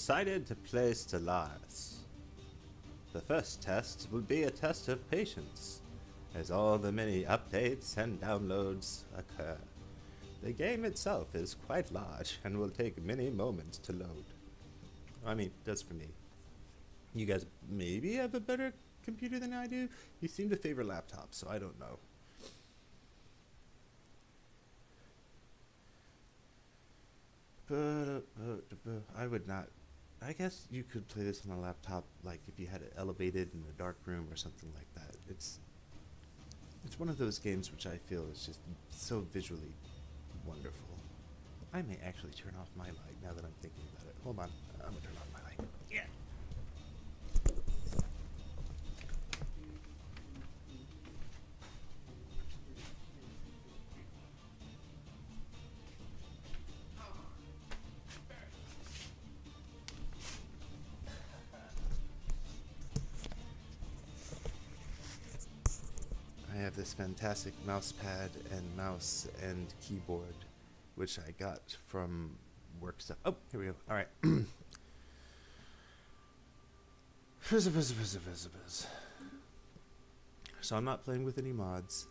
decided to play Stellaris. The first test will be a test of patience, as all the many updates and downloads occur. The game itself is quite large and will take many moments to load. I mean, it does for me. You guys maybe have a better computer than I do? You seem to favor laptops, so I don't know. I would not. I guess you could play this on a laptop, like if you had it elevated in a dark room or something like that. It's one of those games which I feel is just so visually wonderful. I may actually turn off my light now that I'm thinking about it. Hold on, I'm gonna turn off my light. Yeah. I have this fantastic mouse pad and keyboard, which I got from work stuff. Oh, here we go. All right. So I'm not playing with any mods,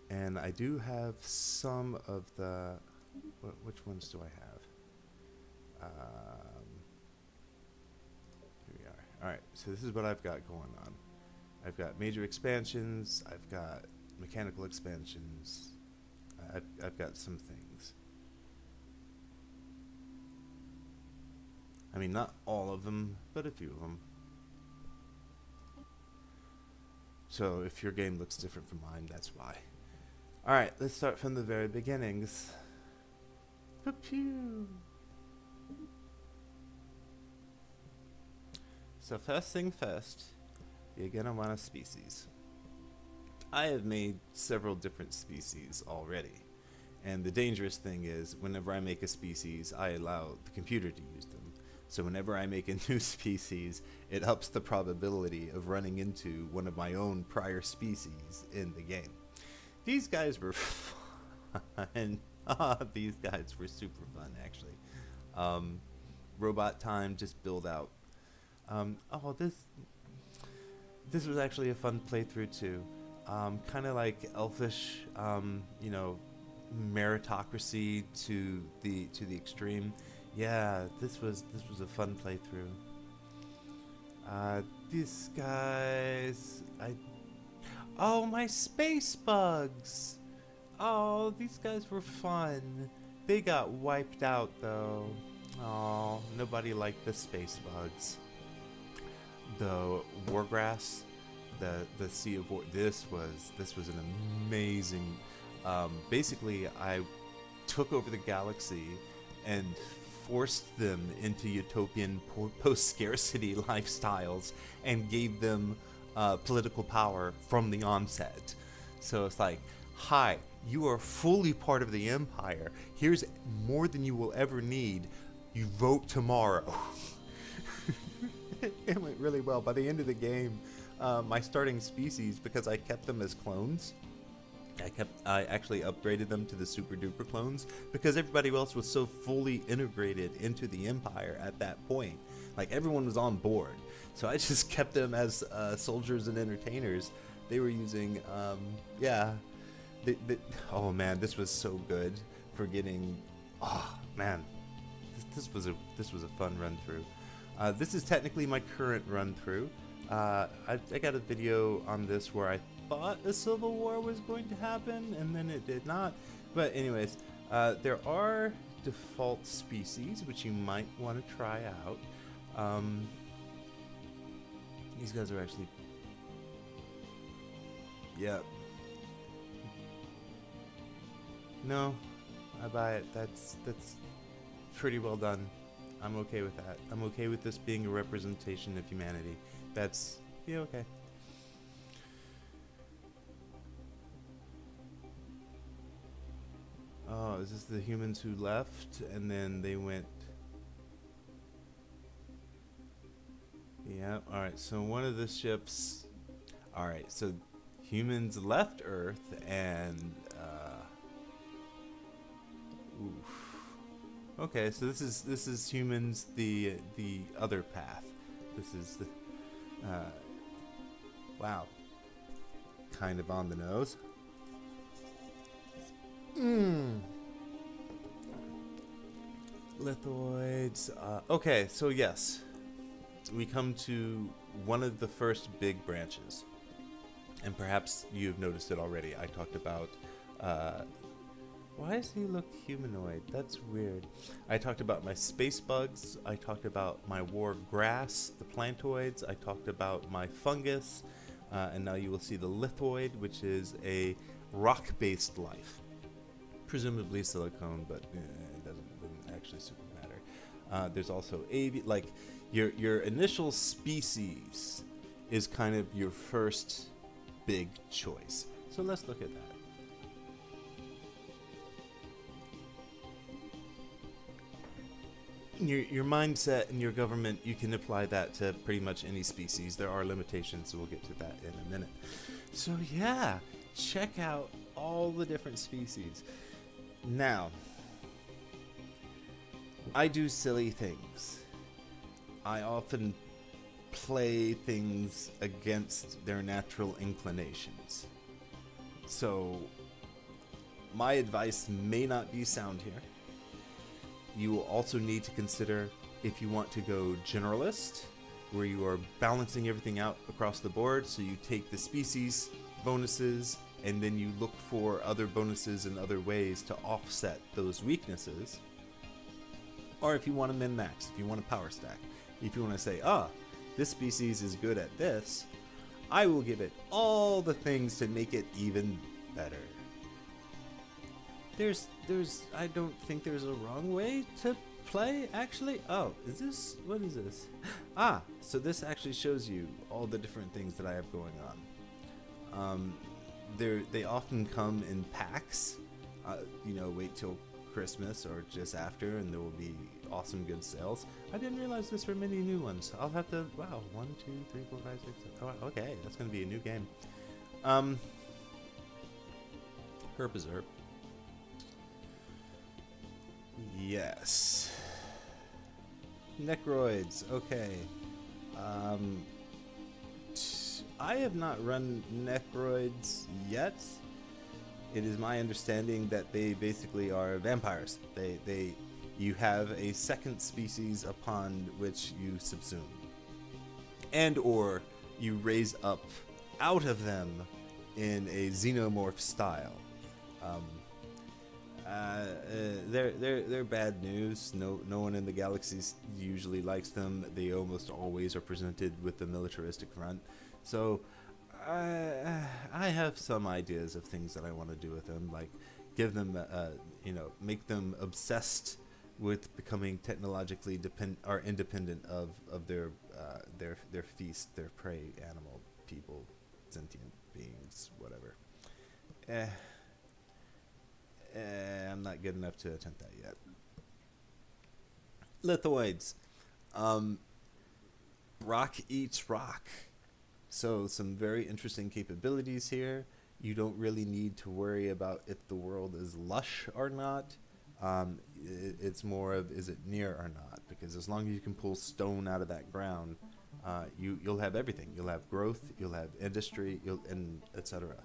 and I do have some of the. Which ones do I have? Here we are. All right. So this is what I've got going on. I've got major expansions, I've got mechanical expansions, I've got some things. I mean, not all of them, but a few of them. So if your game looks different from mine, that's why. Alright, let's start from the very beginnings. Pew. So first thing first, you're gonna want a species. I have made several different species already, and the dangerous thing is whenever I make a species, I allow the computer to use them. So whenever I make a new species, it ups the probability of running into one of my own prior species in the game. These guys were fun. These guys were super fun, actually. Robot time, just build out. This was actually a fun playthrough too. Kind of like elfish, meritocracy to the extreme. Yeah, this was a fun playthrough. These guys, oh, my space bugs. Oh, these guys were fun. They got wiped out though. Oh, nobody liked the space bugs. The wargrass, the Sea of War. This was an amazing. Basically, I took over the galaxy and forced them into utopian post-scarcity lifestyles and gave them political power from the onset. So it's like, hi, you are fully part of the Empire. Here's more than you will ever need. You vote tomorrow. It went really well. By the end of the game, my starting species, because I kept them as clones, I actually upgraded them to the super duper clones because everybody else was so fully integrated into the Empire at that point. Like, everyone was on board. So I just kept them as soldiers and entertainers. They were using, oh man, this was so good for getting, oh man, this was a fun run through. This is technically my current run through. I got a video on this where I thought a civil war was going to happen and then it did not. But anyways, there are default species which you might want to try out. These guys are actually, yeah. No, I buy it. That's pretty well done. I'm okay with that. I'm okay with this being a representation of humanity. That's, yeah, okay. Oh, is this the humans who left and then they went? Yeah, alright, so one of the ships, alright, so humans left Earth and, oof. Okay, so this is humans the other path. This is the wow. Kind of on the nose. Lithoids. Okay, so yes, we come to one of the first big branches, and perhaps you've noticed it already. I talked about. Why does he look humanoid? That's weird. I talked about my space bugs. I talked about my war grass, the plantoids. I talked about my fungus, and now you will see the lithoid, which is a rock-based life, presumably silicone, but it doesn't actually super matter. There's also like your initial species is kind of your first big choice. So let's look at that. Your mindset and your government, you can apply that to pretty much any species. There are limitations, so we'll get to that in a minute. So yeah, check out all the different species. Now, I do silly things. I often play things against their natural inclinations. So, my advice may not be sound here. You will also need to consider if you want to go generalist, where you are balancing everything out across the board. So you take the species bonuses and then you look for other bonuses in other ways to offset those weaknesses. Or if you want to min-max, if you want to power stack, if you want to say, this species is good at this, I will give it all the things to make it even better. I don't think there's a wrong way to play, actually. Oh, what is this? So this actually shows you all the different things that I have going on. They often come in packs. Wait till Christmas or just after, and there will be awesome good sales. I didn't realize this were many new ones. I'll have to, 1, 2, 3, 4, 5, 6, 7. Oh, okay, that's going to be a new game. Herpizerp. Yes. Necroids, okay. I have not run Necroids yet. It is my understanding that they basically are vampires. You have a second species upon which you subsume. And or you raise up out of them in a xenomorph style. They're bad news. No one in the galaxy usually likes them. They almost always are presented with the militaristic front. So I have some ideas of things that I want to do with them, like give them, make them obsessed with becoming technologically independent of their feast, their prey, animal, people, sentient beings, whatever. I'm not good enough to attempt that yet. Lithoids. Rock eats rock. So some very interesting capabilities here. You don't really need to worry about if the world is lush or not. It's more of, is it near or not? Because as long as you can pull stone out of that ground, you'll have everything. You'll have growth, you'll have industry, and etc.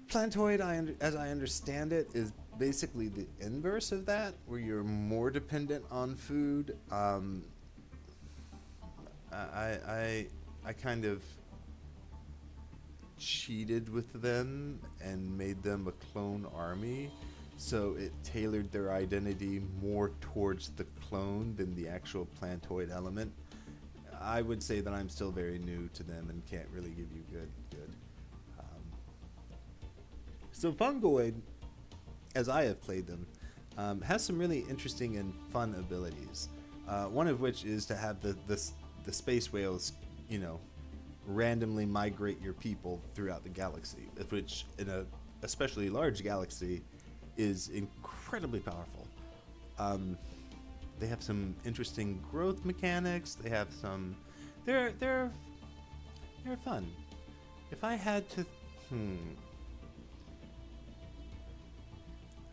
Plantoid, as I understand it, is basically the inverse of that, where you're more dependent on food. I kind of cheated with them and made them a clone army, so it tailored their identity more towards the clone than the actual plantoid element. I would say that I'm still very new to them and can't really give you good. So Fungoid, as I have played them, has some really interesting and fun abilities. One of which is to have the space whales, randomly migrate your people throughout the galaxy, which in a especially large galaxy is incredibly powerful. They have some interesting growth mechanics. They have some, they're fun. If I had to,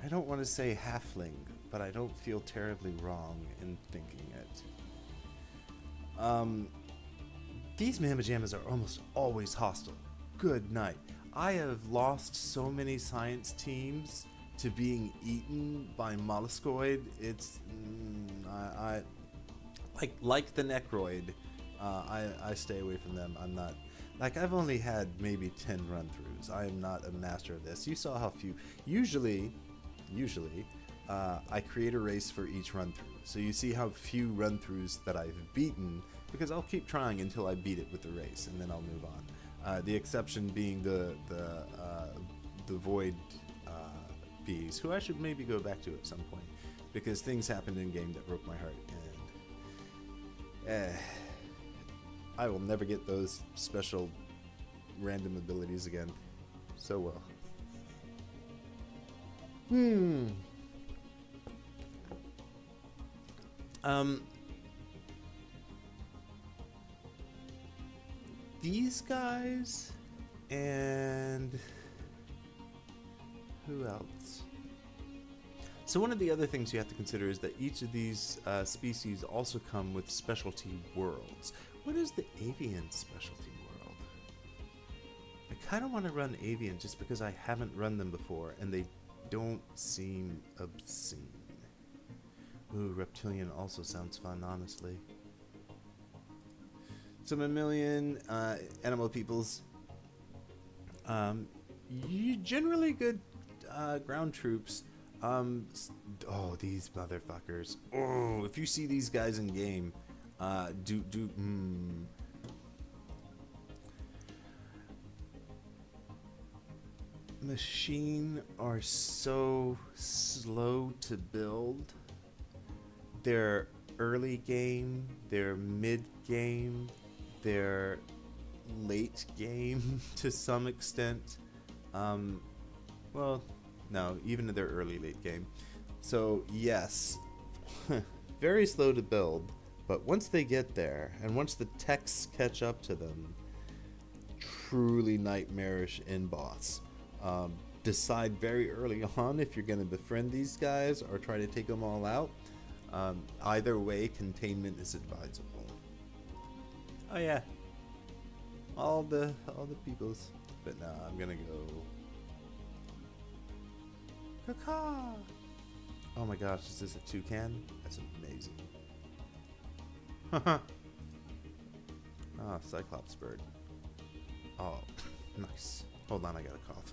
I don't want to say halfling, but I don't feel terribly wrong in thinking it. These mamma jammas are almost always hostile. Good night. I have lost so many science teams to being eaten by molluscoid. It's I like the necroid. I stay away from them. I'm not like I've only had maybe 10 run-throughs. I am not a master of this. You saw how few. Usually, I create a race for each run-through. So you see how few run-throughs that I've beaten, because I'll keep trying until I beat it with the race, and then I'll move on. The exception being the void bees, who I should maybe go back to at some point, because things happened in game that broke my heart, and I will never get those special random abilities again. So well. These guys and who else? So one of the other things you have to consider is that each of these species also come with specialty worlds. What is the avian specialty world? I kind of want to run avian just because I haven't run them before and they don't seem obscene. Ooh, reptilian also sounds fun, honestly. So mammalian, animal peoples. Generally good ground troops. Oh, these motherfuckers. Oh, if you see these guys in game, Machine are so slow to build. They're early game, they're mid game, they're late game to some extent. Well, no, even in their early late game. So yes, very slow to build, but once they get there, and once the techs catch up to them, truly nightmarish in boss. Decide very early on if you're going to befriend these guys or try to take them all out. Either way, containment is advisable. Oh yeah, all the peoples. But no, I'm gonna go. Caw. Oh my gosh, is this a toucan? That's amazing. Haha. Ah, Cyclops bird. Oh, nice. Hold on, I got a cough.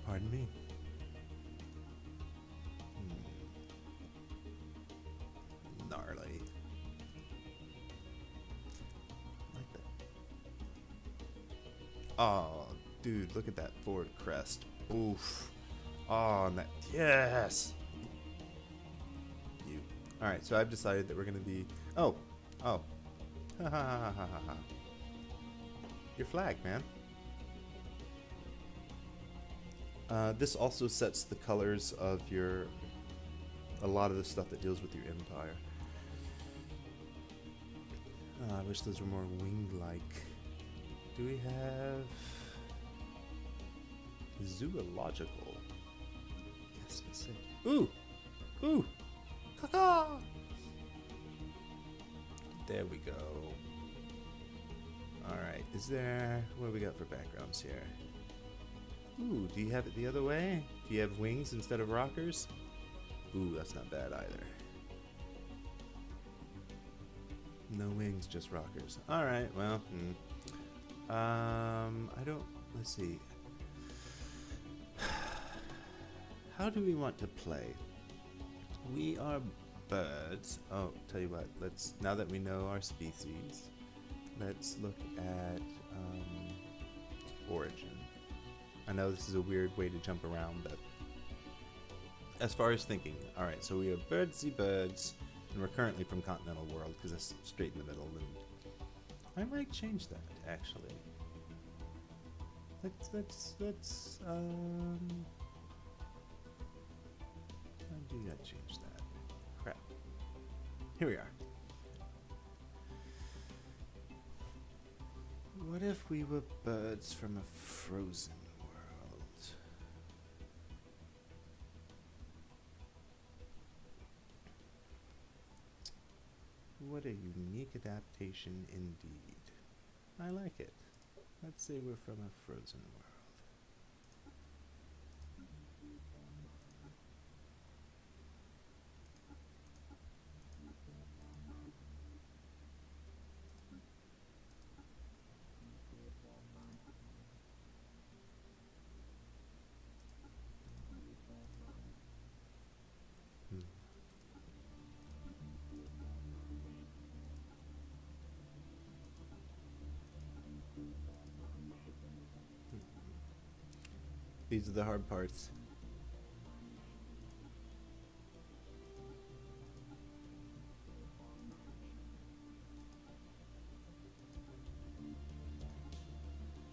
Pardon me. Gnarly. Like that. Oh, dude, look at that forward crest. Oof. Oh, and that. Yes! You. Alright, so I've decided that we're going to be. Oh. Ha ha ha ha ha. Your flag, man. This also sets the colors of a lot of the stuff that deals with your empire. I wish those were more winged-like. Do we have zoological? Yes, I say. Ooh, ooh, caca. There we go. All right, is there? What do we got for backgrounds here? Ooh, do you have it the other way? Do you have wings instead of rockers? Ooh, that's not bad either. No wings, just rockers. Alright, well, I don't, let's see. How do we want to play? We are birds. Oh, tell you what, now that we know our species, let's look at origin. I know this is a weird way to jump around, but as far as thinking, alright, so we are birdsy birds, and we're currently from continental world, because that's straight in the middle, and I might change that, actually. Let's how do you change that? Crap. Here we are. What if we were birds from a frozen world? What a unique adaptation indeed. I like it. Let's say we're from a frozen world. These are the hard parts.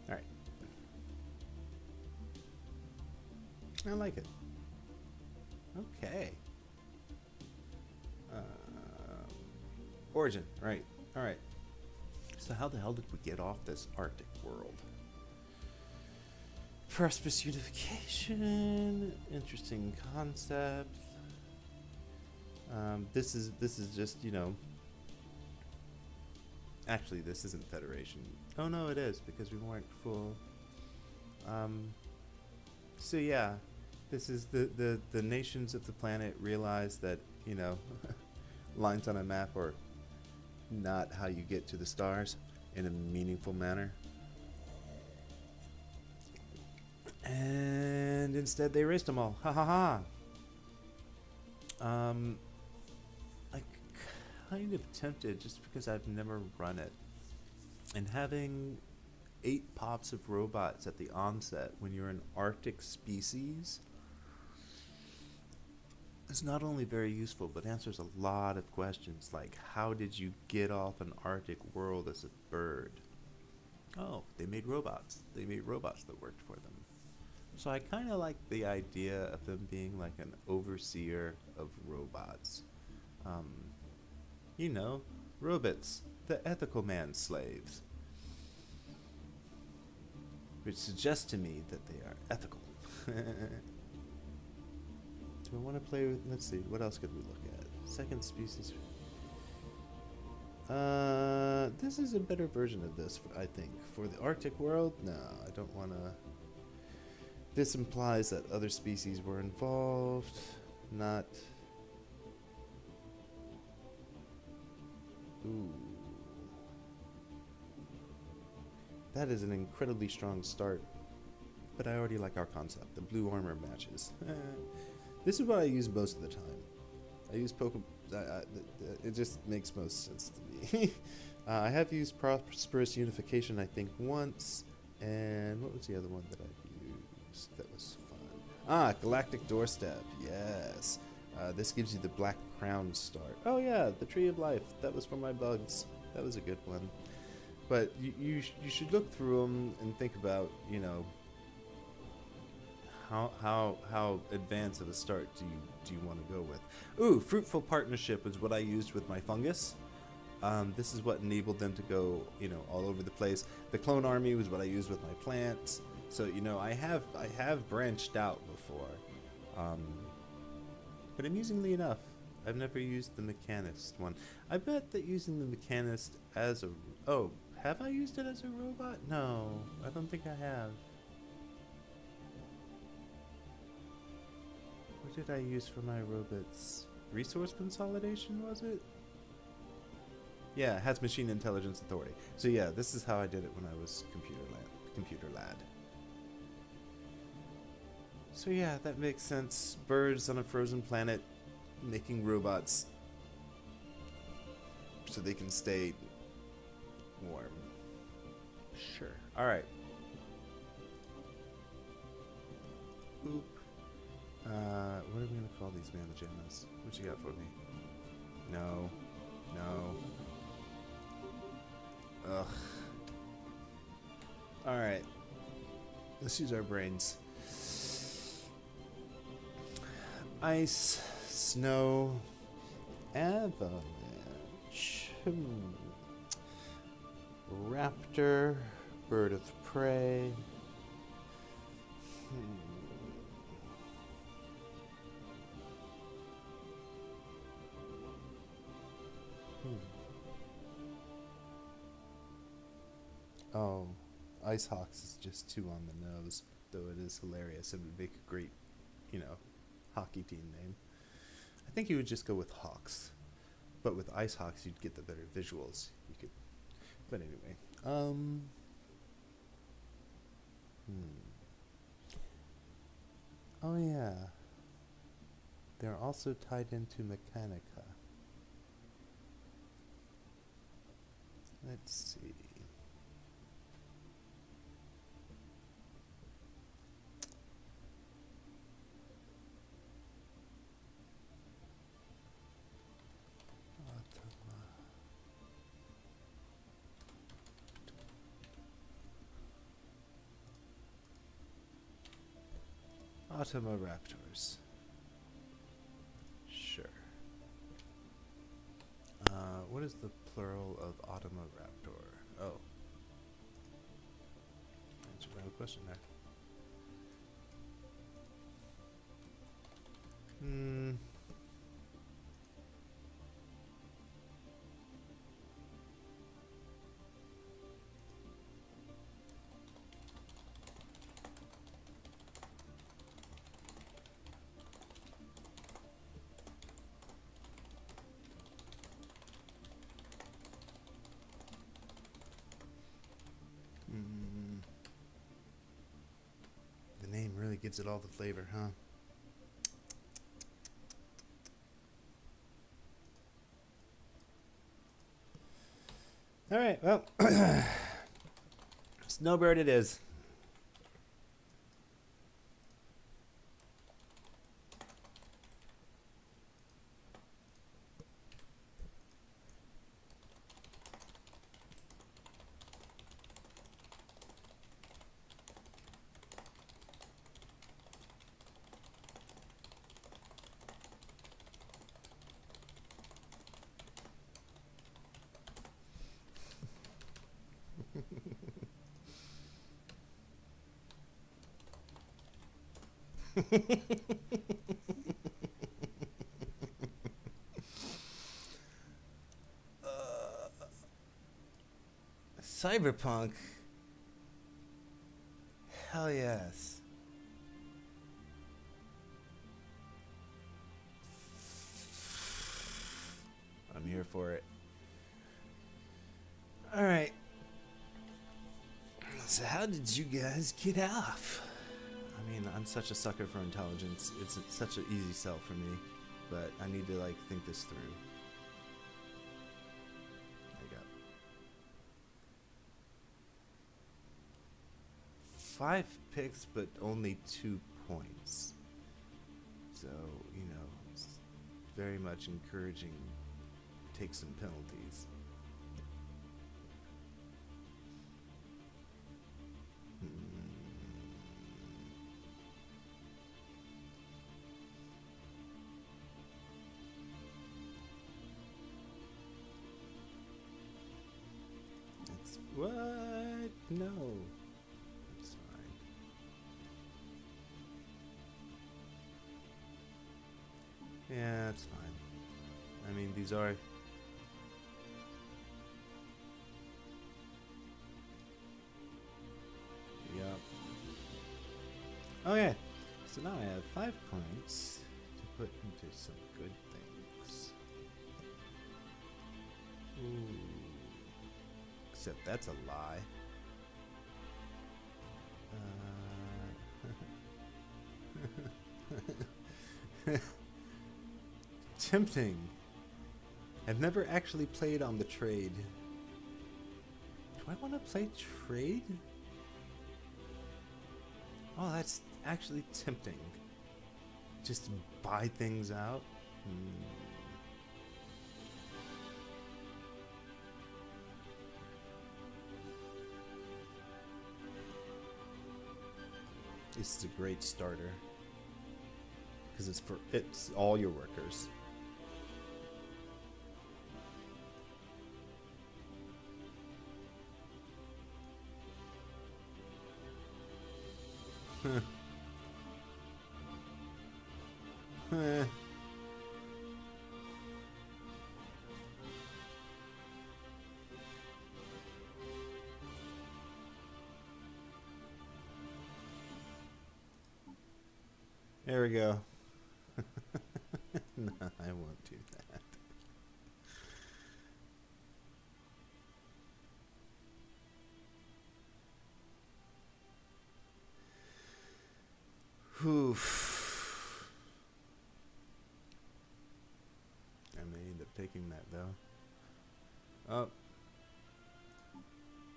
All right. I like it. Okay. Origin, right. All right. So how the hell did we get off this Arctic world? Prosperous unification, interesting concept. This is just, you know. Actually, this isn't Federation. Oh no, it is because we weren't full. So yeah, this is the nations of the planet realize that, you know, lines on a map are not how you get to the stars in a meaningful manner. And instead they erased them all. Ha ha ha. I'm kind of tempted just because I've never run it. And having 8 pops of robots at the onset when you're an Arctic species is not only very useful, but answers a lot of questions like how did you get off an Arctic world as a bird? Oh, they made robots. They made robots that worked for them. So I kind of like the idea of them being like an overseer of robots. You know, robots, the ethical man slaves. Which suggests to me that they are ethical. Do I want to play with, let's see, what else could we look at? Second species. This is a better version of this, I think. For the Arctic world, no, I don't want to. This implies that other species were involved, not. Ooh. That is an incredibly strong start, but I already like our concept. The blue armor matches. This is what I use most of the time. I use it just makes most sense to me. I have used Prosperous Unification, I think, once. And what was the other one that I've used that was fun? Ah, Galactic Doorstep. Yes. This gives you the Black Crown start. Oh, yeah, the Tree of Life. That was for my bugs. That was a good one. But you should look through them and think about, you know, how advanced of a start do you want to go with? Ooh, Fruitful Partnership is what I used with my fungus. This is what enabled them to go, you know, all over the place. The Clone Army was what I used with my plants. So, you know, I have branched out before. But amusingly enough, I've never used the Mechanist one. I bet that using the Mechanist as a... Oh, have I used it as a robot? No, I don't think I have. What did I use for my robots? Resource consolidation, was it? Yeah, it has machine intelligence authority. So yeah, this is how I did it when I was computer lad. So yeah, that makes sense. Birds on a frozen planet making robots so they can stay warm. Sure. Alright. Boop. What are we gonna call these mana gems? What you got for me? No. No. Ugh. Alright. Let's use our brains. Ice, snow, avalanche. Raptor, Bird of prey. Oh, Ice Hawks is just 2 on the nose, though it is hilarious. It would make a great, hockey team name. I think you would just go with Hawks, but with Ice Hawks you'd get the better visuals. You could, but anyway. Oh yeah, they're also tied into Mechanica. Let's see. Automaraptors. Sure. What is the plural of Automaraptor? Oh. Answer my question there. The name really gives it all the flavor, huh? All right, well, Snowbird it is. Cyberpunk. Hell yes. I'm here for it. All right. So how did you guys get off? I mean, I'm such a sucker for intelligence. It's such an easy sell for me, but I need to think this through. I got 5 picks, but only 2 points. So, it's very much encouraging. Take some penalties. What? No. It's fine. Yeah, it's fine. I mean, these are... Yep. Okay. So now I have 5 points to put into some good things. Ooh. Except that's a lie. Tempting. I've never actually played on the trade. Do I want to play trade? Oh, that's actually tempting. Just to buy things out? This is a great starter because it's all your workers. There we go. No, I won't do that. Oof. I may end up taking that though. Oh.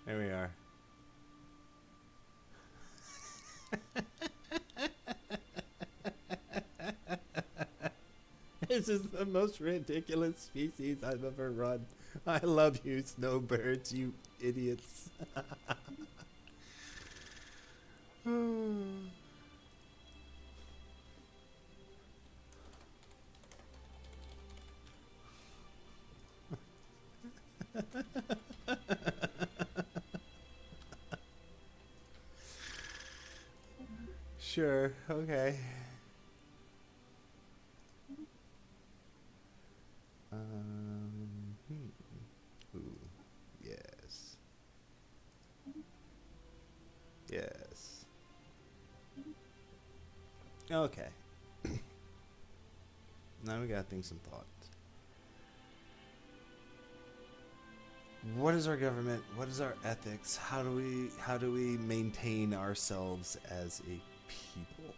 There we are. This is the most ridiculous species I've ever run. I love you, snowbirds, you idiots. Sure, okay. Ooh, yes. Yes. Okay. Now we gotta think some thought. What is our government? What is our ethics? How do we maintain ourselves as a people?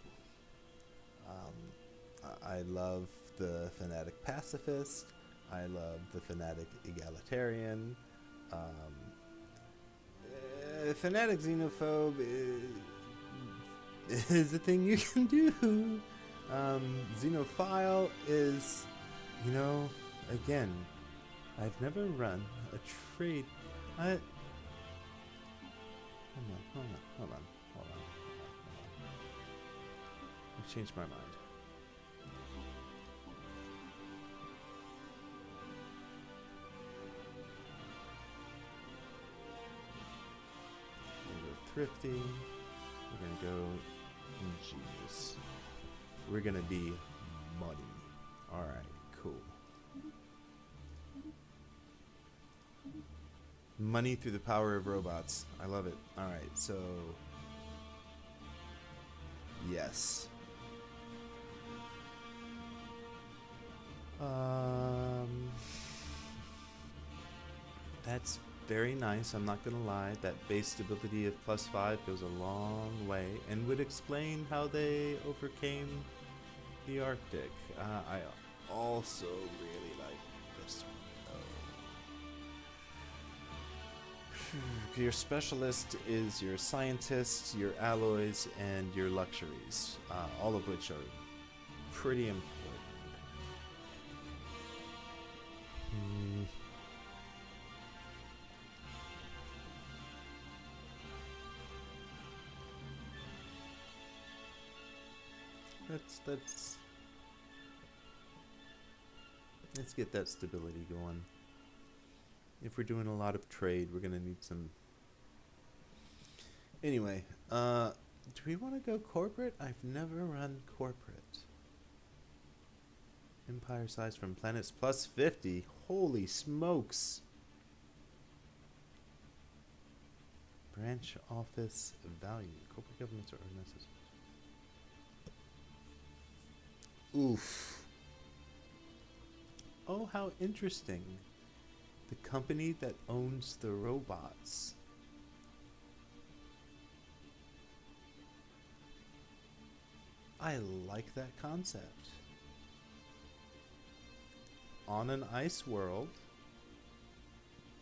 I love the fanatic pacifist. I love the fanatic egalitarian. Fanatic xenophobe is a thing you can do. Xenophile is, you know, again, I've never run a trade. Hold on. I've changed my mind. Thrifty. We're gonna go ingenious. We're gonna be money. Alright, cool. Money through the power of robots. I love it. Alright, so yes. That's very nice, I'm not gonna lie. That base stability of +5 goes a long way and would explain how they overcame the Arctic. I also really like this one though. Your specialist is your scientists, your alloys, and your luxuries, all of which are pretty important. Let's get that stability going. If we're doing a lot of trade, we're gonna need some. Anyway, do we want to go corporate? I've never run corporate. Empire size from planets +50. Holy smokes! Branch office value. Corporate governments are organized. Oof. Oh, how interesting. The company that owns the robots. I like that concept. On an ice world,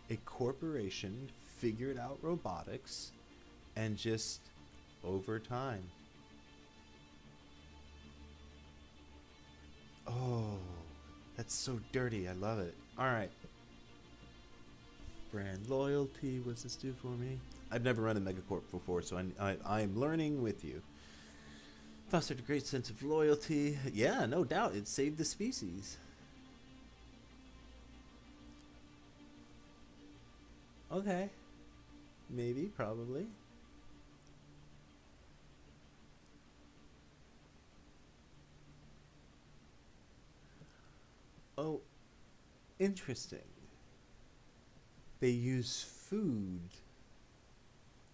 a corporation figured out robotics and just over time. Oh, that's so dirty. I love it. All right. Brand loyalty. What's this do for me? I've never run a megacorp before, so I'm learning with you. Fostered a great sense of loyalty. Yeah, no doubt. It saved the species. Okay. Maybe, probably. Interesting. They use food,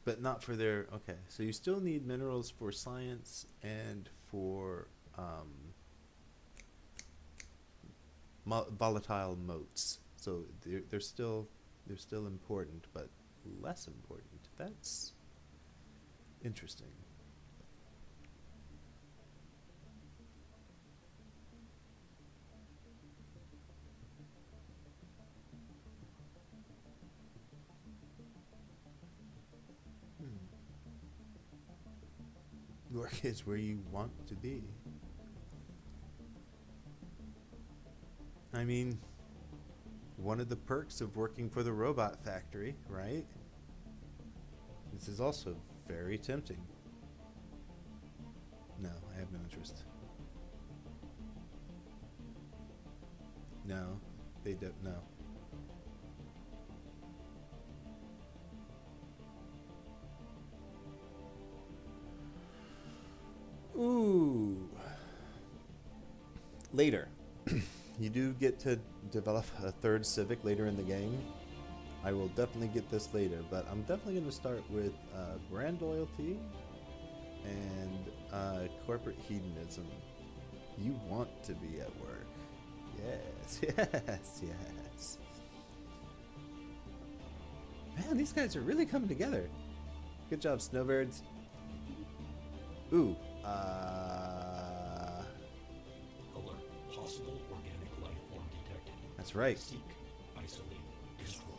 but not for their... Okay, so you still need minerals for science and for volatile motes. So they're still important, but less important. That's interesting. Work is where you want to be. I mean, one of the perks of working for the robot factory, right? This is also very tempting. No, I have no interest. No, they don't. No. Ooh. Later. You do get to develop a third Civic later in the game. I will definitely get this later, but I'm definitely going to start with brand loyalty and corporate hedonism. You want to be at work. Yes, yes, yes. Man, these guys are really coming together. Good job, snowbirds. Ooh, Alert. Possible organic life form detected. That's right. Seek, isolate, destroy.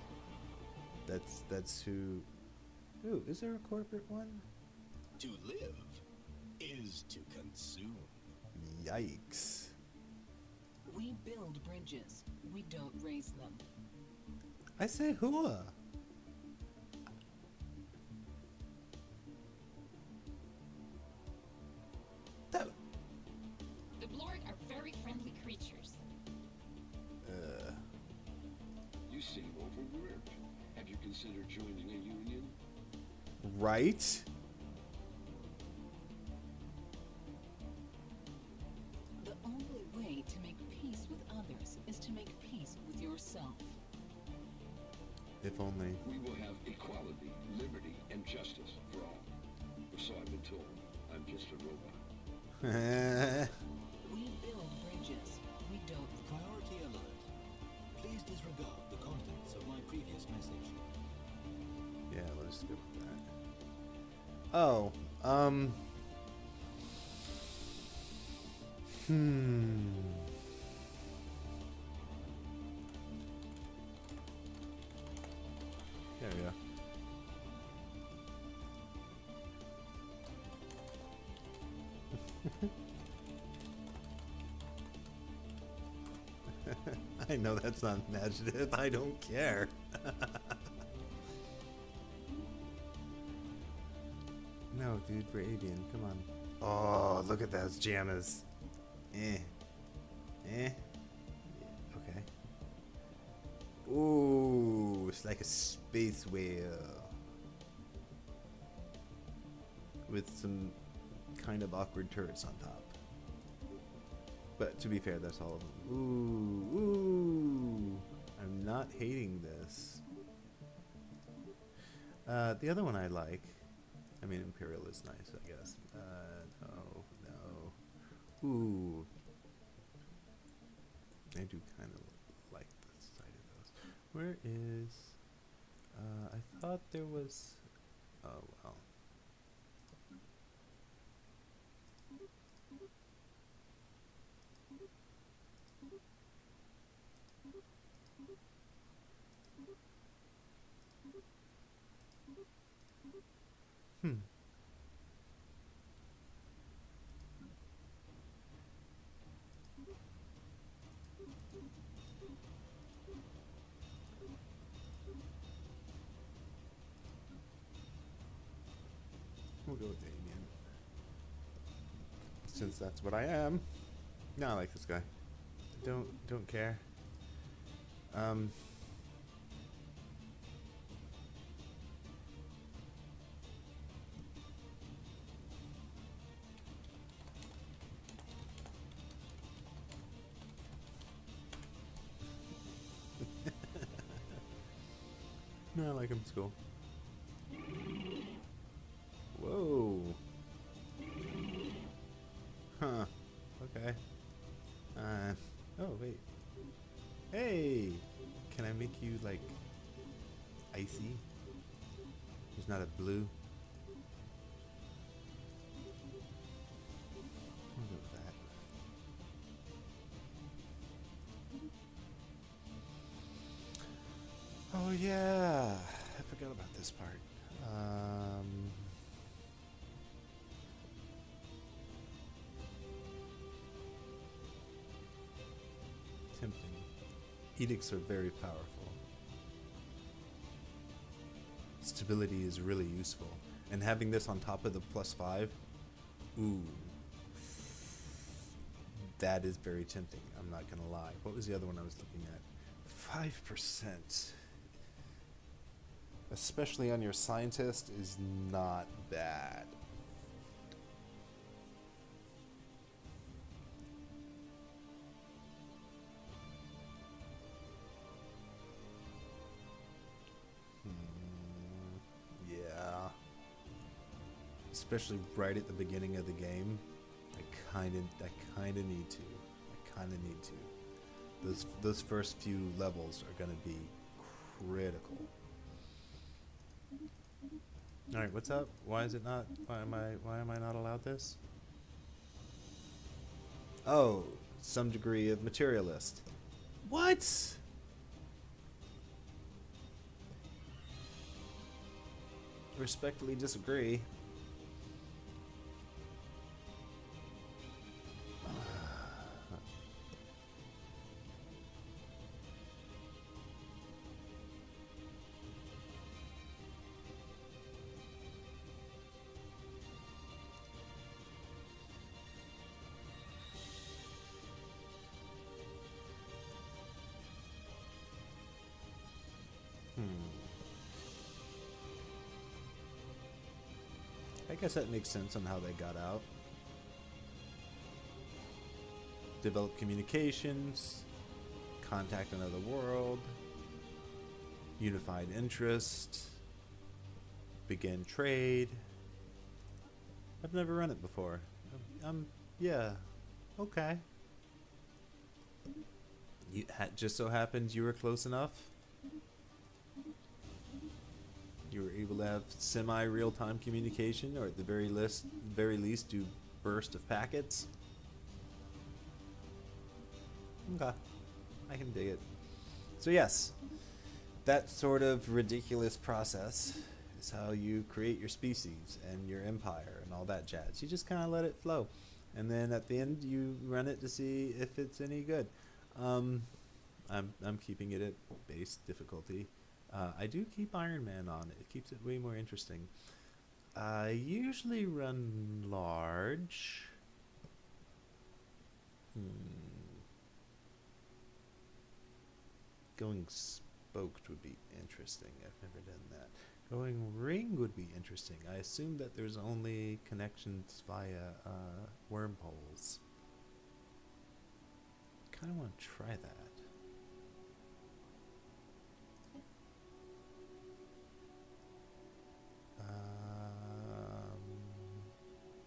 That's who... Ooh, is there a corporate one? To live is to consume. Yikes. We build bridges. We don't raise them. I say hooah. That... The Blorg are very friendly creatures. You seem overworked. Have you considered joining a union? Right? The only way to make peace with others is to make peace with yourself. If only. We will have equality, liberty, and justice for all. Or so I've been told. I'm just a robot. We build bridges. We don't. Priority alert. Please disregard the contents of my previous message. Yeah, let's go with that. Oh, There we go. I know that's not imaginative. I don't care. No, dude, we're avian. Come on. Oh, look at those jammas. Eh. Eh. Okay. Ooh, it's like a space whale. With some kind of awkward turrets on top. But to be fair, that's all of them. Ooh, ooh. I'm not hating this. The other one I like. I mean, Imperial is nice, I guess. No, no. Ooh. I do kind of like the sight of those. Where is... I thought there was... Oh, well. We'll go with Damien. Since that's what I am. No, I like this guy. Don't care. No, I like him. It's cool. Whoa. Huh. Okay. Oh, wait. Hey! Can I make you, like, icy? There's not a blue. I'll go with that. Oh, yeah. I forgot about this part. Tempting. Edicts are very powerful. Stability is really useful. And having this on top of the +5, ooh. That is very tempting. I'm not going to lie. What was the other one I was looking at? 5%. Especially on your scientist is not bad. Yeah. Especially right at the beginning of the game. I kind of need to. Those first few levels are going to be critical. All right, what's up? Why is it not? Why am I not allowed this? Oh, some degree of materialist. What? Respectfully disagree. I guess that makes sense on how they got out. Develop communications, contact another world, unified interest, begin trade. I've never run it before. Yeah, okay. Just so happens you were close enough. You were able to have semi-real-time communication, or at the very least do burst of packets. Okay, I can dig it. So yes, that sort of ridiculous process is how you create your species and your empire and all that jazz. You just kind of let it flow, and then at the end you run it to see if it's any good. I'm keeping it at base difficulty. I do keep Iron Man on. It keeps it way more interesting. I usually run large. Going spoked would be interesting. I've never done that. Going ring would be interesting. I assume that there's only connections via wormholes. Kind of want to try that.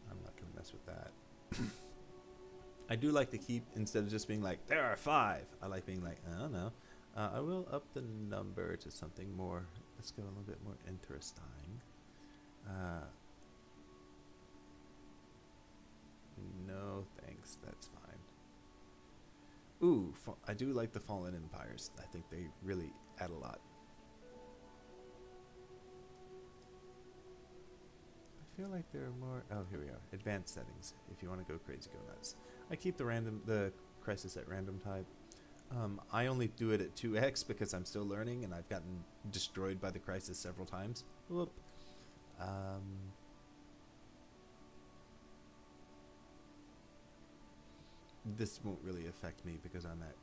I'm not going to mess with that. I do like to keep, instead of just being like, there are 5, I like being like, I don't know. I will up the number to something more, let's go a little bit more interesting. No thanks, that's fine. Ooh, I do like the Fallen Empires. I think they really add a lot. I feel like there are more. Oh, here we are. Advanced settings. If you want to go crazy, go nuts. I keep the crisis at random type. I only do it at 2x because I'm still learning and I've gotten destroyed by the crisis several times. Whoop. This won't really affect me because I'm at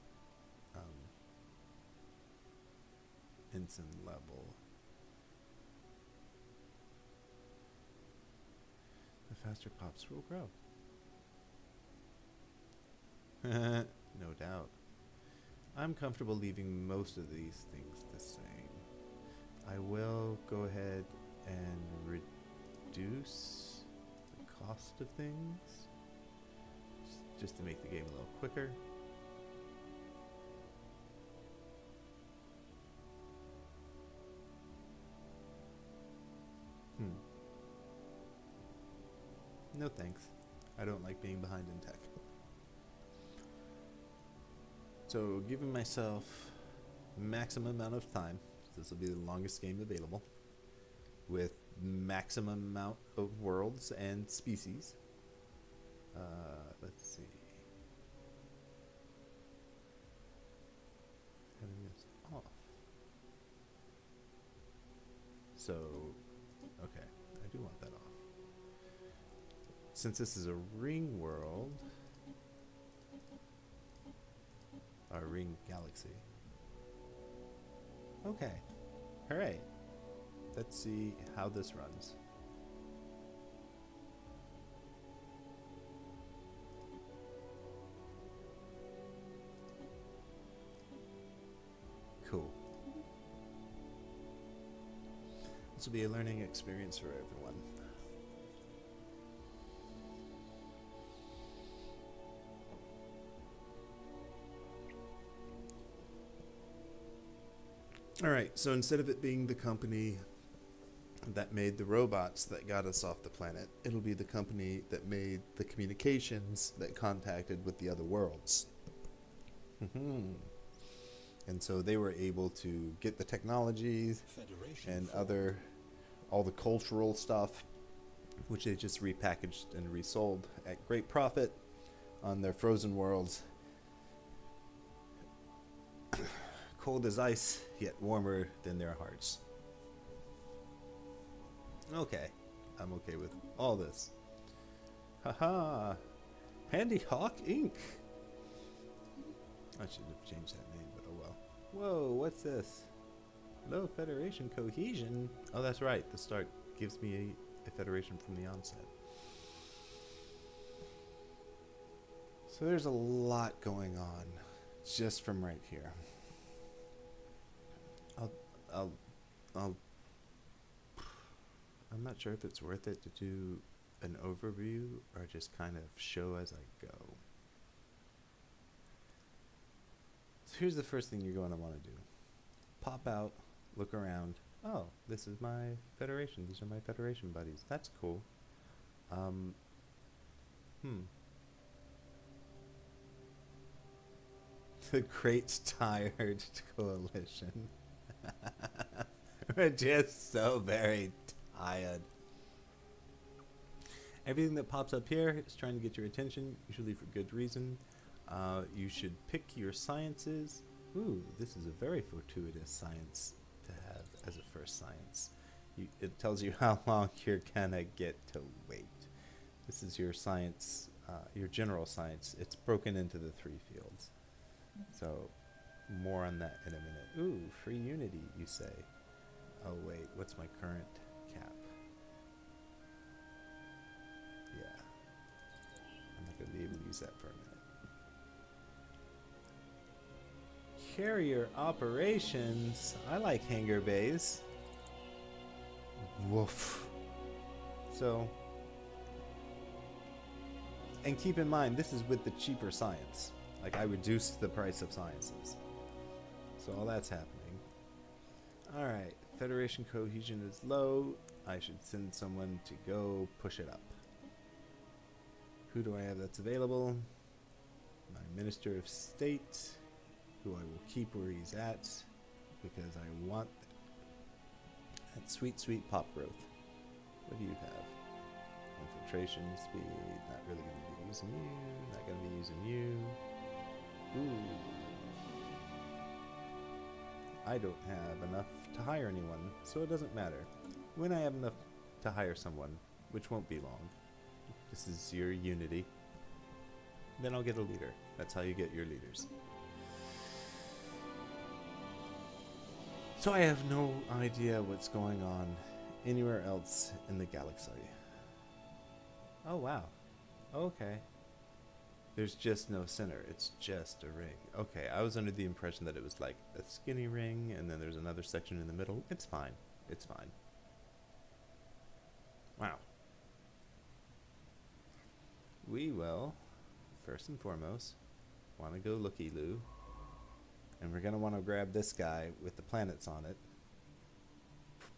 ensign level. The faster pops will grow. No doubt. I'm comfortable leaving most of these things the same. I will go ahead and reduce the cost of things just to make the game a little quicker. No thanks. I don't like being behind in tech. So, giving myself maximum amount of time. This will be the longest game available, with maximum amount of worlds and species. Let's see. Having this off. So, okay, I do want that off. Since this is a ring world, or ring galaxy. Okay, alright. Let's see how this runs. Cool. This will be a learning experience for everyone. Alright, so instead of it being the company that made the robots that got us off the planet, it'll be the company that made the communications that contacted with the other worlds. And so they were able to get the technologies and all the cultural stuff, which they just repackaged and resold at great profit on their frozen worlds. Cold as ice, yet warmer than their hearts. Okay, I'm okay with all this. Haha, Handy Hawk Inc. I shouldn't have changed that name, but oh well. Whoa, what's this? Low Federation cohesion. Oh, that's right. The start gives me a Federation from the onset. So there's a lot going on just from right here. I'm not sure if it's worth it to do an overview or just kind of show as I go. So here's the first thing you're going to want to do. Pop out, look around. Oh, this is my Federation. These are my Federation buddies. That's cool. The Great Tired Coalition. We're just so very tired. Everything that pops up here is trying to get your attention, usually for good reason. You should pick your sciences. Ooh, this is a very fortuitous science to have as a first science. It tells you how long you're gonna get to wait. This is your science, your general science. It's broken into the 3 fields. So, more on that in a minute. Ooh, free unity, you say. Oh wait, what's my current cap? Yeah. I'm not going to be able to use that for a minute. Carrier operations. I like hangar bays. Woof. So, and keep in mind, this is with the cheaper science. Like, I reduced the price of sciences. So all that's happening. Alright, Federation cohesion is low. I should send someone to go push it up. Who do I have that's available? My Minister of State, who I will keep where he's at, because I want that sweet, sweet pop growth. What do you have? Infiltration speed, not really going to be using you, not going to be using you. Ooh. I don't have enough to hire anyone, so it doesn't matter. When I have enough to hire someone, which won't be long, this is your unity, then I'll get a leader. That's how you get your leaders. So I have no idea what's going on anywhere else in the galaxy. Oh wow. Okay. There's just no center. It's just a ring. Okay, I was under the impression that it was like a skinny ring, and then there's another section in the middle. It's fine. It's fine. Wow. We will, first and foremost, want to go looky-loo. And we're going to want to grab this guy with the planets on it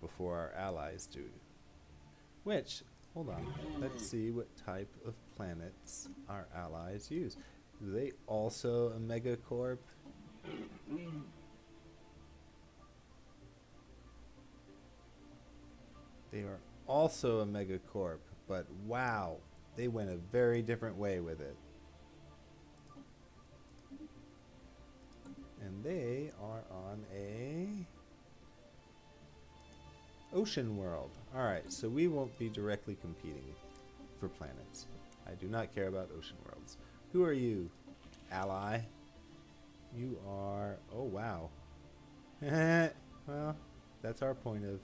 before our allies do. Which, hold on, let's see what type of planets our allies use. Do they also a megacorp? They are also a megacorp, but wow, they went a very different way with it. And they are on a ocean world. Alright, so we won't be directly competing for planets. I do not care about ocean worlds. Who are you, ally? You are... oh, wow. Well, that's our point of...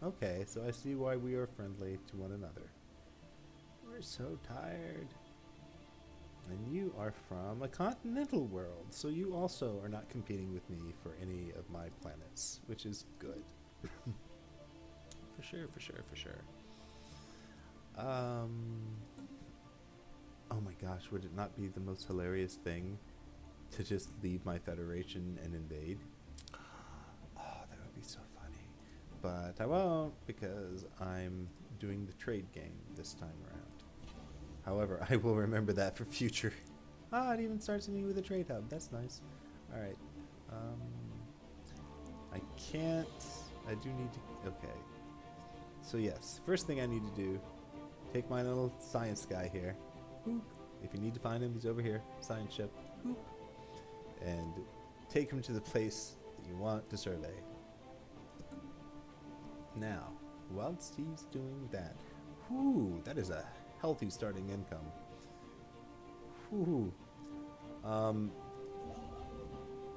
okay, so I see why we are friendly to one another. We're so tired. And you are from a continental world, so you also are not competing with me for any of my planets, which is good. For sure, for sure, for sure. Oh my gosh, would it not be the most hilarious thing to just leave my federation and invade? Oh, that would be so funny. But I won't, because I'm doing the trade game this time around. However, I will remember that for future. Ah, it even starts me with a trade hub. That's nice. Alright. I can't... I do need to... okay. So yes, first thing I need to do, take my little science guy here. Boop. If you need to find him, he's over here. Science ship. Boop. And take him to the place that you want to survey. Now, whilst he's doing that... whoo, that is a healthy starting income. Whoo.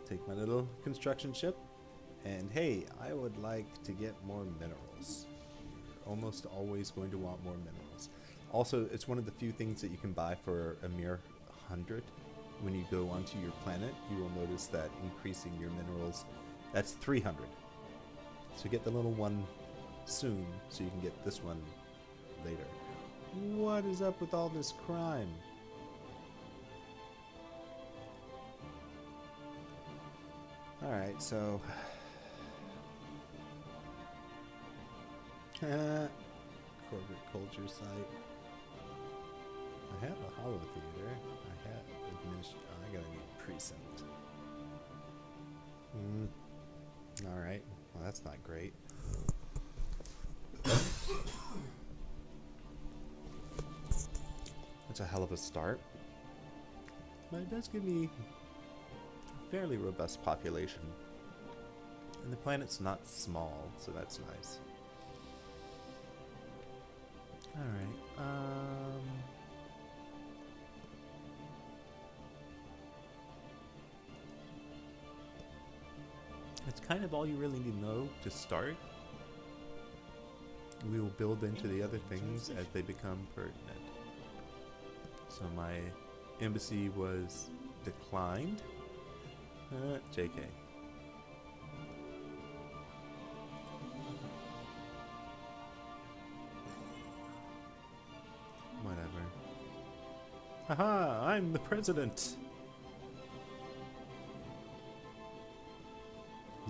Take my little construction ship. And hey, I would like to get more minerals. You're almost always going to want more minerals. Also, it's one of the few things that you can buy for a mere 100. When you go onto your planet, you will notice that increasing your minerals, that's 300. So get the little one soon, so you can get this one later. What is up with all this crime? Alright, so... corporate culture site. I have a holo theater. I have I gotta need precinct. Alright, well that's not great. That's a hell of a start. But it does give me a fairly robust population. And the planet's not small, so that's nice. Alright, that's kind of all you really need to know to start. We will build into the other things as they become pertinent. So my embassy was declined. JK. Whatever. Haha, I'm the president.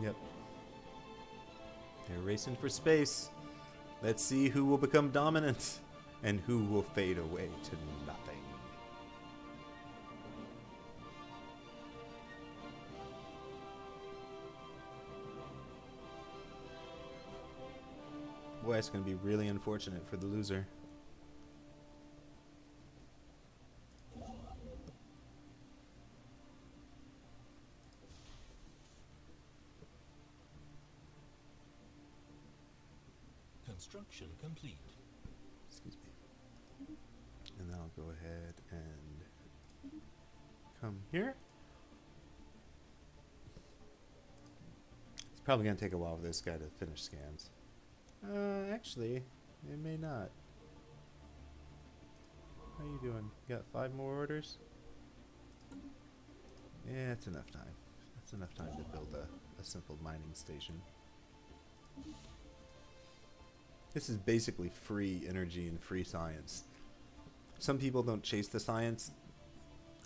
Yep. They're racing for space. Let's see who will become dominant and who will fade away to nothing. Boy, it's going to be really unfortunate for the loser. Construction complete. Excuse me. And then I'll go ahead and come here. It's probably going to take a while for this guy to finish scans. Actually, it may not. How you doing? You got 5 more orders? Yeah, it's enough time. That's enough time to build a simple mining station. This is basically free energy and free science. Some people don't chase the science.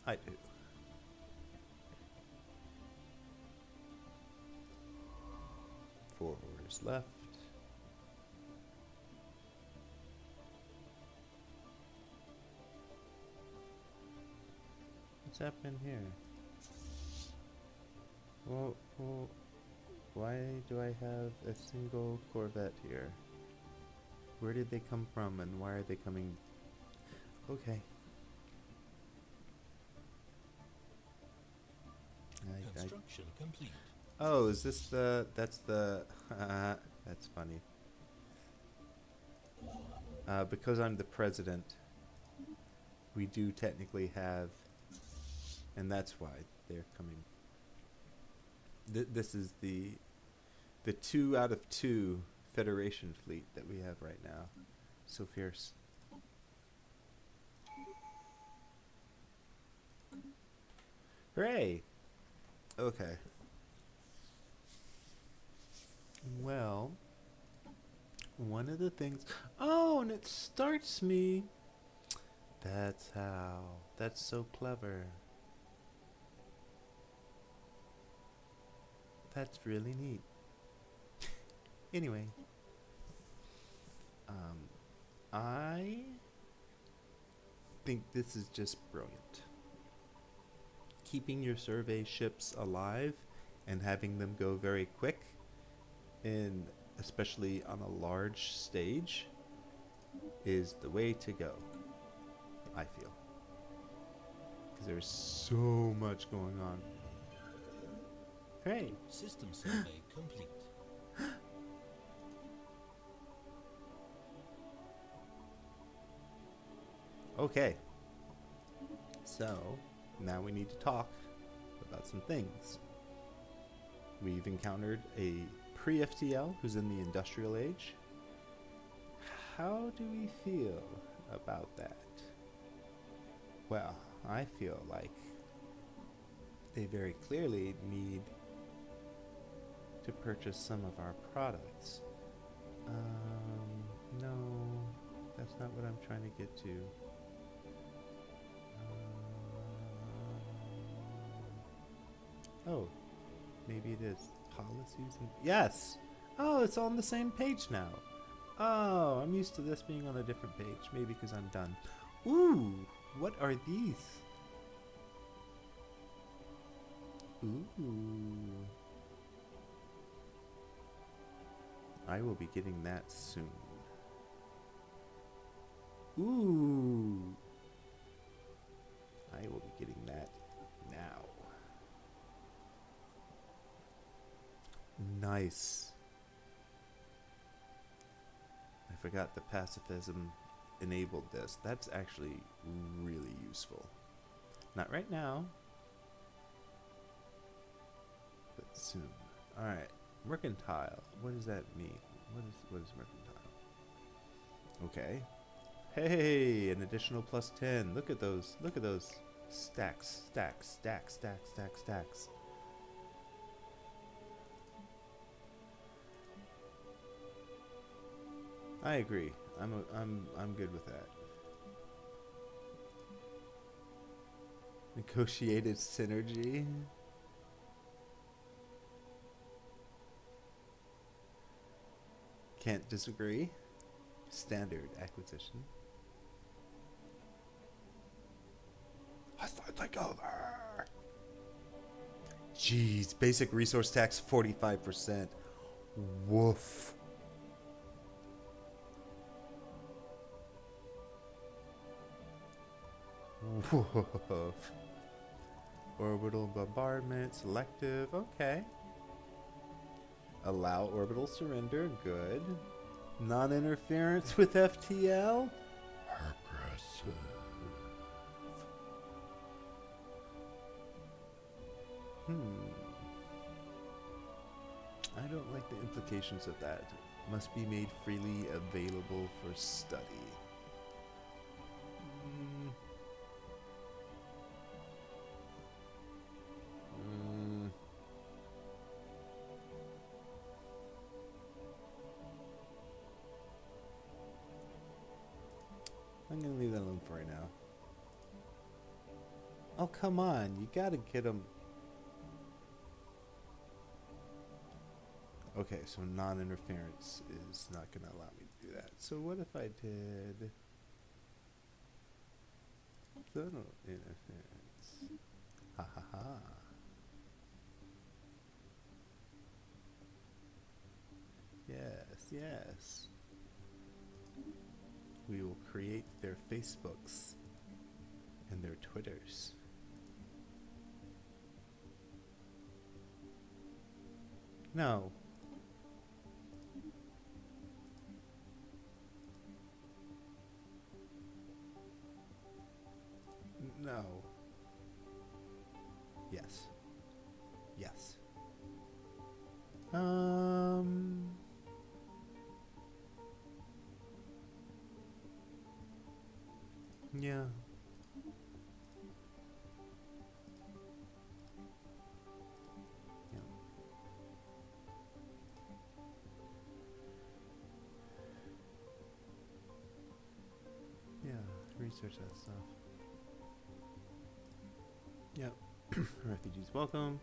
I do. 4 orders left. What's happening here? Well, why do I have a single Corvette here? Where did they come from and why are they coming? Okay. Construction complete. Oh, is this the... That's the... that's funny. Because I'm the president, we do technically have... And that's why they're coming. This is the 2 out of 2 Federation fleet that we have right now. So fierce. Hooray! Okay. Well, one of the things... Oh, and it starts me. That's how. That's so clever. That's really neat. Anyway. I think this is just brilliant. Keeping your survey ships alive and having them go very quick, and especially on a large stage, is the way to go, I feel. Because there's so much going on. Hey! System survey complete. Okay. So, now we need to talk about some things. We've encountered a pre-FTL who's in the industrial age. How do we feel about that? Well, I feel like they very clearly need to purchase some of our products. No, that's not what I'm trying to get to. Oh, maybe it is policies and... Yes! Oh, it's on the same page now. Oh, I'm used to this being on a different page. Maybe because I'm done. Ooh, what are these? Ooh. I will be getting that soon. Ooh. I will be getting that now. Nice. I forgot the pacifism enabled this. That's actually really useful. Not right now, but soon. Alright. Mercantile. What does that mean? What is mercantile? Okay. Hey, an additional plus 10. Look at those. Look at those stacks. Stacks. Stacks. Stacks. Stacks. Stacks. I agree. I'm good with that. Negotiated synergy. Can't disagree. Standard acquisition. Hostile takeover. Jeez, basic resource tax 45%. Woof. Woof. Orbital bombardment, selective, okay. Allow orbital surrender, good. Non-interference with FTL? Aggressive. I don't like the implications of that. Must be made freely available for study. Oh, come on. You gotta get them. Okay, so non-interference is not gonna allow me to do that. So what if I did subtle interference? Ha ha ha. Yes, yes. We will create their Facebooks and their Twitters. No. No. Yes. Yes. Yeah. Yeah, research that stuff. Yep. Refugees welcome.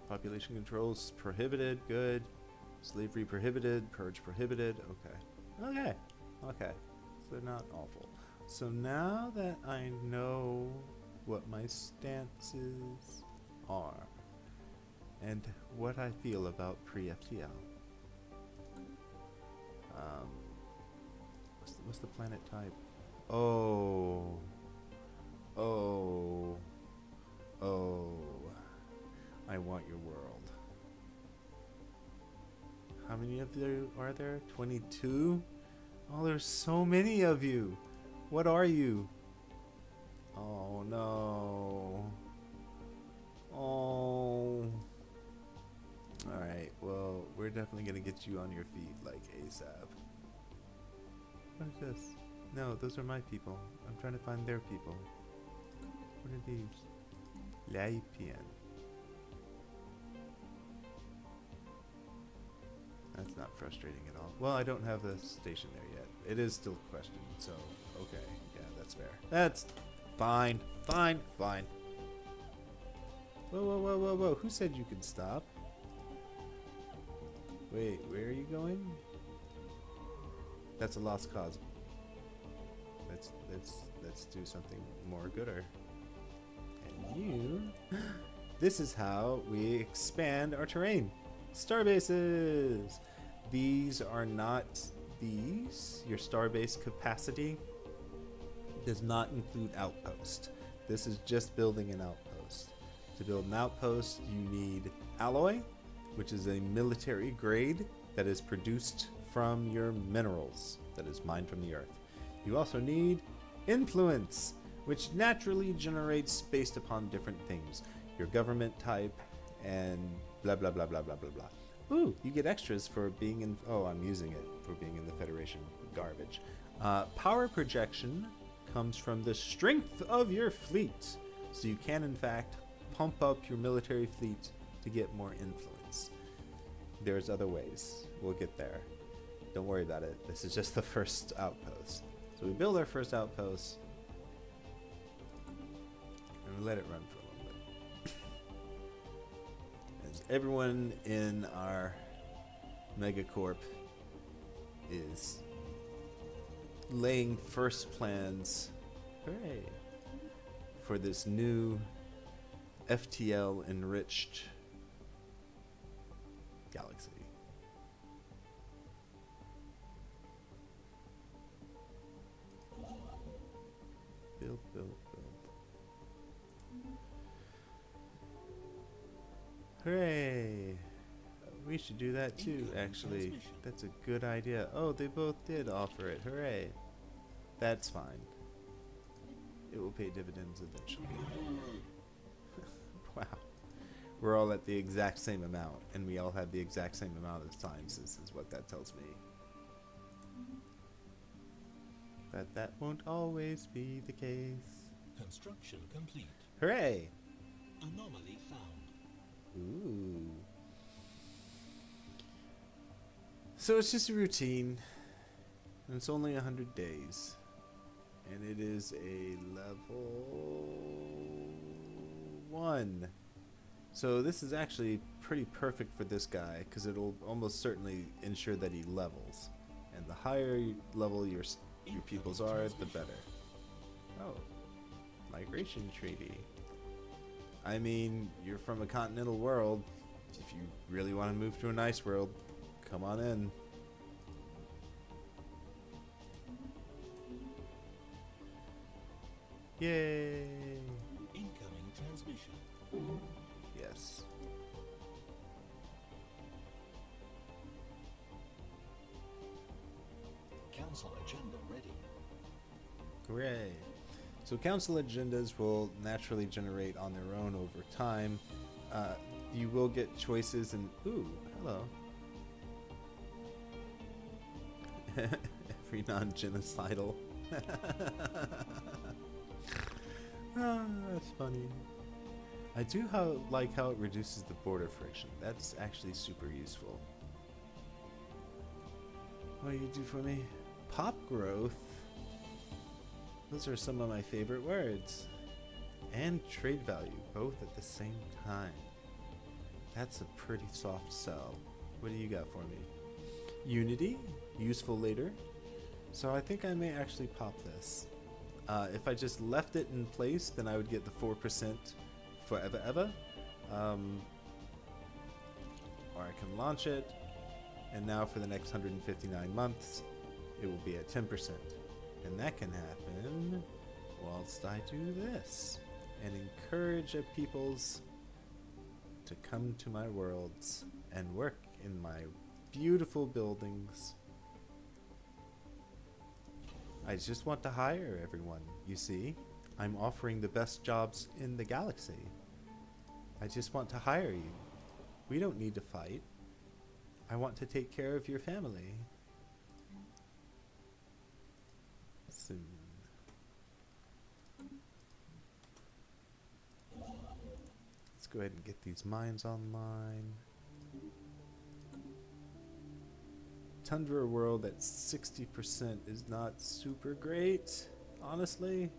Population controls prohibited. Good. Slavery prohibited. Purge prohibited. Okay. Okay. Okay. So they're not awful. So now that I know what my stances are and what I feel about pre-FTL, what's the planet type? Oh. Oh. Oh. I want your world. How many of you are there? 22? Oh, there's so many of you. What are you? Oh no. Oh. Alright, well, we're definitely gonna get you on your feet like ASAP. What is this? No, those are my people. I'm trying to find their people. What are these? Laipian. That's not frustrating at all. Well, I don't have the station there yet. It is still questioned, so okay. Yeah, that's fair. That's fine. Fine. Fine. Whoa, whoa, whoa, whoa, whoa. Who said you could stop? Wait, where are you going? That's a lost cause. Let's do something more gooder. And you... This is how we expand our terrain. Starbases! These are not these. Your starbase capacity does not include outpost. This is just building an outpost. To build an outpost, you need alloy, which is a military grade that is produced from your minerals that is mined from the earth. You also need influence, which naturally generates based upon different things. Your government type and blah blah blah blah blah blah blah. Ooh, you get extras for being in... Oh, I'm using it for being in the Federation garbage. Power projection comes from the strength of your fleet. So you can, in fact, pump up your military fleet to get more influence. There's other ways. We'll get there. Don't worry about it. This is just the first outpost. So we build our first outpost. And we let it run for a little bit. As everyone in our megacorp is laying first plans, hooray, for this new FTL enriched galaxy. Build, build, build. Hooray! We should do that too, actually. That's a good idea. Oh, they both did offer it. Hooray! That's fine. It will pay dividends eventually. Wow. We're all at the exact same amount, and we all have the exact same amount of sciences, is what that tells me. But that won't always be the case. Construction complete. Hooray! Anomaly found. Ooh. So it's just a routine, and it's only 100 days, and it is a level fun. So this is actually pretty perfect for this guy because it'll almost certainly ensure that he levels. And the higher level your pupils are, the better. Oh, migration treaty. I mean, you're from a continental world. If you really want to move to a nice world, come on in. Yay! Incoming transmission. Yes. Council agenda ready. Hooray! So council agendas will naturally generate on their own over time. You will get choices and... Ooh, hello. Every non-genocidal. That's funny. I do like how it reduces the border friction. That's actually super useful. What do you do for me? Pop growth? Those are some of my favorite words. And trade value, both at the same time. That's a pretty soft sell. What do you got for me? Unity, useful later. So I think I may actually pop this. If I just left it in place, then I would get the 4% forever ever. Or I can launch it, and now for the next 159 months, it will be at 10%. And that can happen whilst I do this and encourage a peoples to come to my worlds and work in my beautiful buildings. I just want to hire everyone, you see. I'm offering the best jobs in the galaxy. I just want to hire you. We don't need to fight. I want to take care of your family. Soon. Let's go ahead and get these mines online. Tundra world at 60% is not super great, honestly.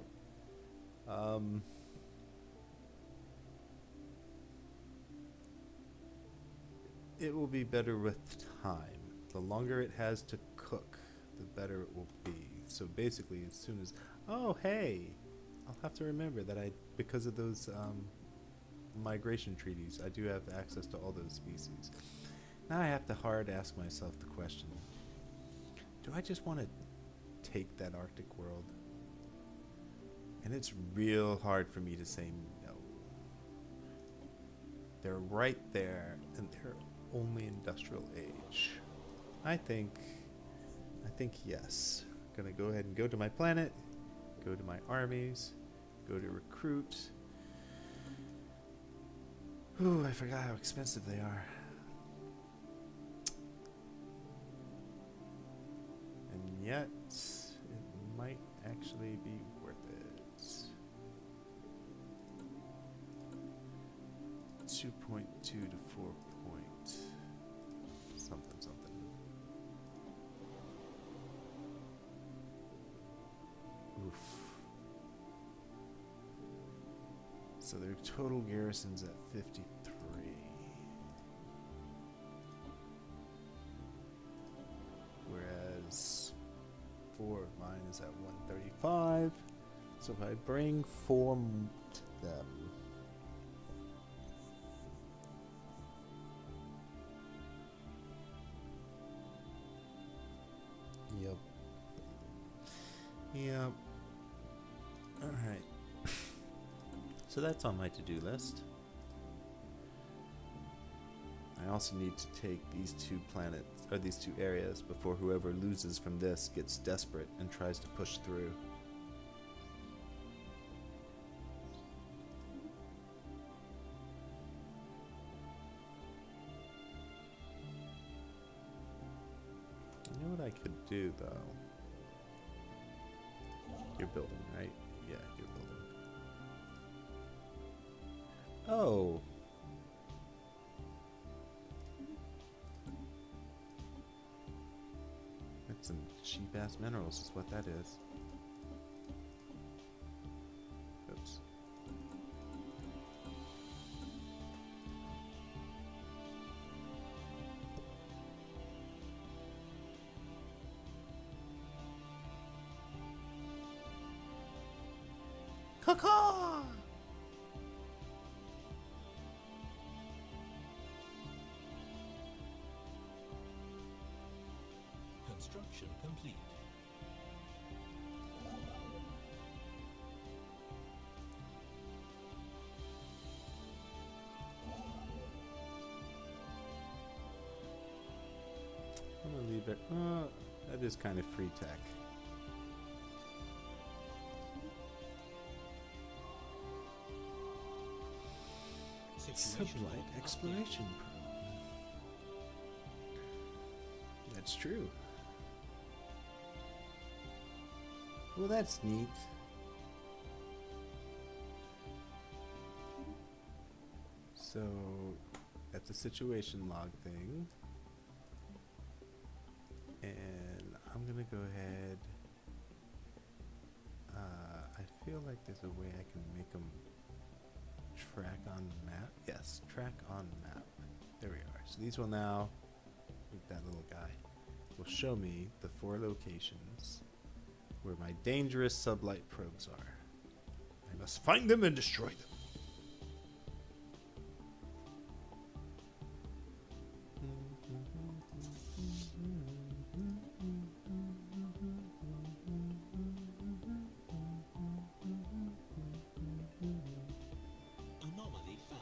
It will be better with time. The longer it has to cook, the better it will be. So basically, as soon as... Oh, hey! I'll have to remember that because of those migration treaties, I do have access to all those species. Now I have to hard ask myself the question, do I just want to take that Arctic world? And it's real hard for me to say no. They're right there, and they're only industrial age. I think yes. I'm gonna go ahead and go to my planet, go to my armies, go to recruit. Ooh, I forgot how expensive they are. And yet, it might actually be worth it. 2.2 to 4 point something something. Oof. So their total garrison's at 53. Whereas 4 of mine is at 135. So if I bring 4 to them, Yep. Alright. So that's on my to-do list. I also need to take these 2 planets, or these 2 areas, before whoever loses from this gets desperate and tries to push through. You know what I could do, though? You're building, right? Yeah, you're building. Oh! That's some cheap-ass minerals is what that is. Oops. Caw-caw! Construction complete. I'm gonna leave it. Oh, that is kind of free tech. Situation Sublight log exploration probe. That's true. Well, that's neat. So, that's a situation log thing. And I'm gonna go ahead. I feel like there's a way I can make them track on map. Yes, track on map. There we are. So these will now, with that little guy, will show me the 4 locations where my dangerous sublight probes are. I must find them and destroy them. anomaly found.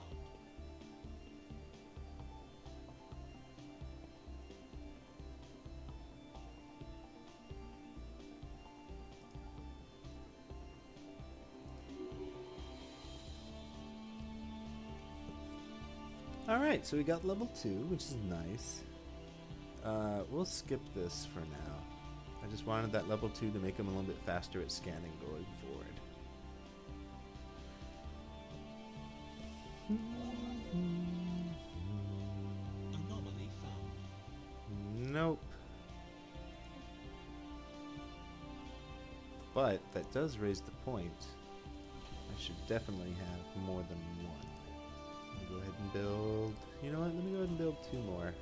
Alright, so we got level 2, which is nice. We'll skip this for now. I just wanted that level 2 to make him a little bit faster at scanning going forward. Anomaly found. Nope. But that does raise the point. I should definitely have more than one. Let me go ahead and build. You know what? Let me go ahead and build 2 more.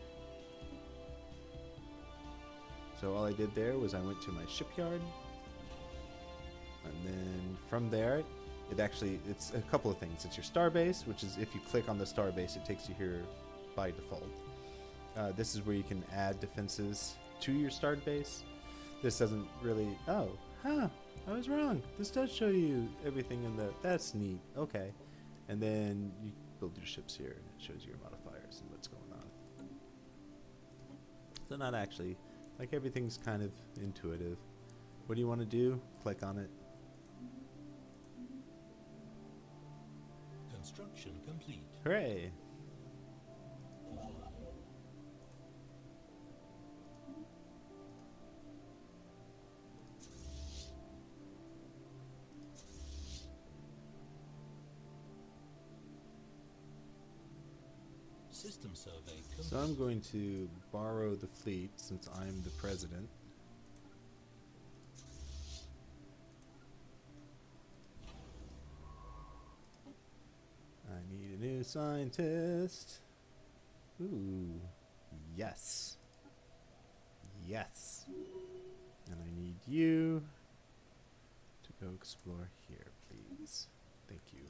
So all I did there was I went to my shipyard. And then from there, it's a couple of things. It's your starbase, which is if you click on the starbase, it takes you here by default. This is where you can add defenses to your starbase. This doesn't really... Oh, huh, I was wrong. This does show you everything in the... That's neat. Okay. And then you build your ships here, and it shows your modifiers and what's going on. So not actually... Like everything's kind of intuitive. What do you want to do? Click on it. Construction complete. Hooray! System survey complete. So I'm going to borrow the fleet since I'm the president. I need a new scientist. Ooh, yes. Yes. And I need you to go explore here, please. Thank you.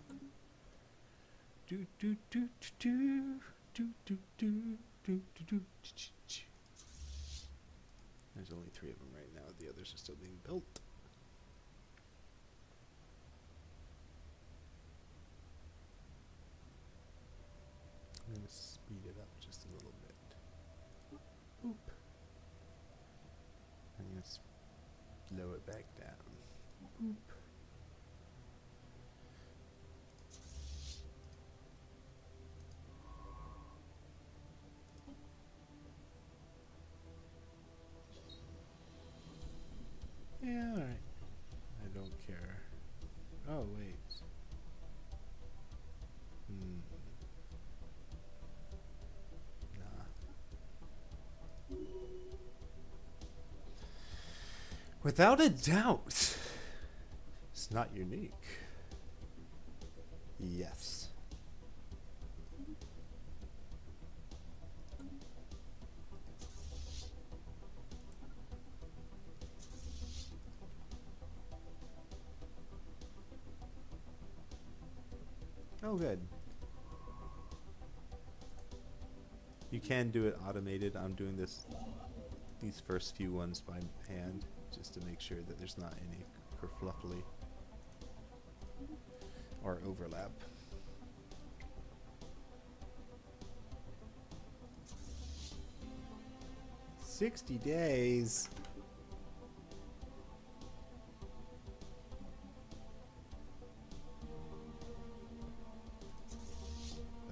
Do do do do do do do do do do. There's only 3 of them right now. The others are still being built. I'm going to speed it up just a little bit. Oop. I'm going to slow it back down. Oop. Yeah, alright. I don't care. Oh, wait. Nah. Without a doubt, it's not unique. Yes. Oh, good. You can do it automated. I'm doing these first few ones by hand, just to make sure that there's not any kerfluffly or overlap. 60 days.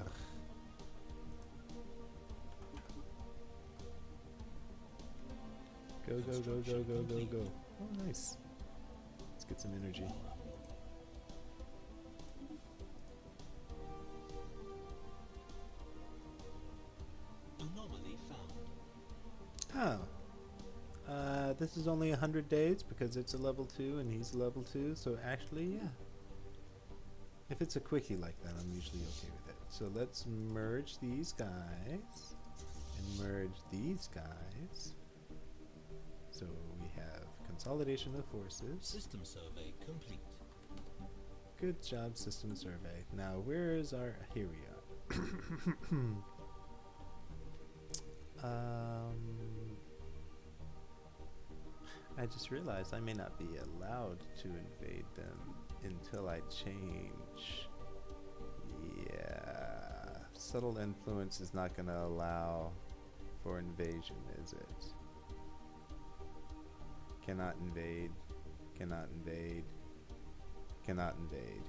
Ugh. Go, go, go, go, go, go, go. Oh, nice. Let's get some energy. Anomaly found. Oh. This is only 100 days because it's a level 2 and he's a level 2, so actually, yeah. If it's a quickie like that, I'm usually okay with it. So let's merge these guys and merge these guys. So we have consolidation of forces. System survey complete. Good job, system survey. Now, where is our... Here we are. I just realized I may not be allowed to invade them until I change. Yeah. Subtle influence is not going to allow for invasion, is it? Cannot invade. Cannot invade. Cannot invade.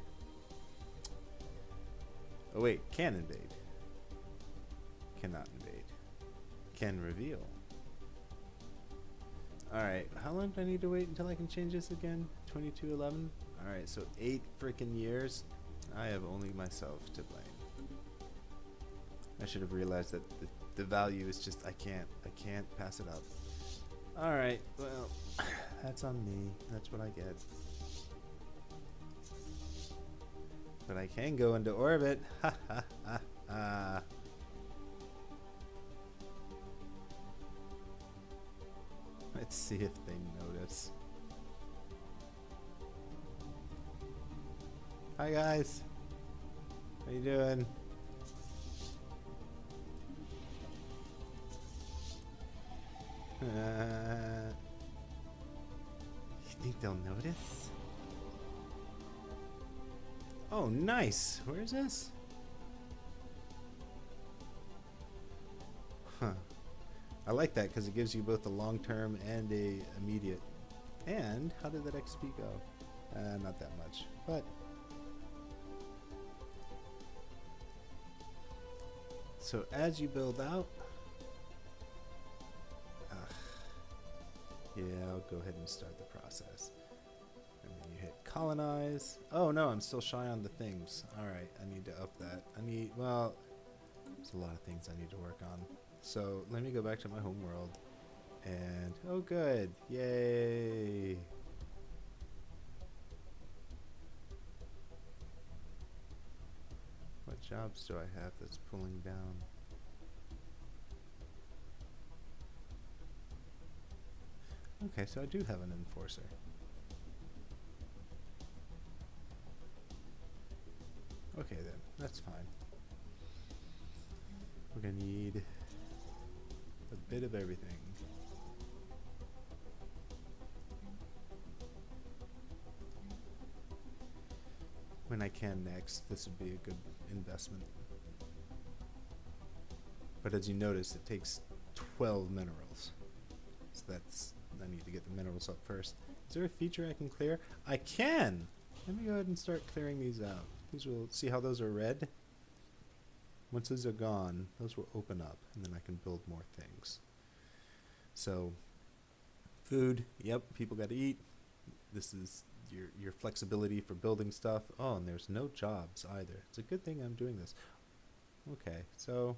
Oh wait, can invade. Cannot invade. Can reveal. Alright, how long do I need to wait until I can change this again? 2211? Alright, so 8 freaking years. I have only myself to blame. I should have realized that the value is just, I can't pass it up. Alright, well, that's on me. That's what I get. But I can go into orbit. Ha ha ha ha. Let's see if they notice. Hi guys. How you doing? You think they'll notice? Oh, nice. Where is this? Huh. I like that because it gives you both a long-term and a immediate. And how did that XP go? Not that much, but so as you build out, yeah, I'll go ahead and start the process. And then you hit colonize. Oh no, I'm still shy on the things. All right, I need to up that. Well, there's a lot of things I need to work on. So let me go back to my home world, and oh good, yay! What jobs do I have that's pulling down? Okay, so I do have an enforcer. Okay then, that's fine. We're gonna need a bit of everything. When I can next, this would be a good investment. But as you notice, it takes 12 minerals. So that's, I need to get the minerals up first. Is there a feature I can clear? I can! Let me go ahead and start clearing these out. These will, see how those are red? Once those are gone, those will open up, and then I can build more things. So, food, yep, people got to eat. This is your flexibility for building stuff. Oh, and there's no jobs either. It's a good thing I'm doing this. Okay, so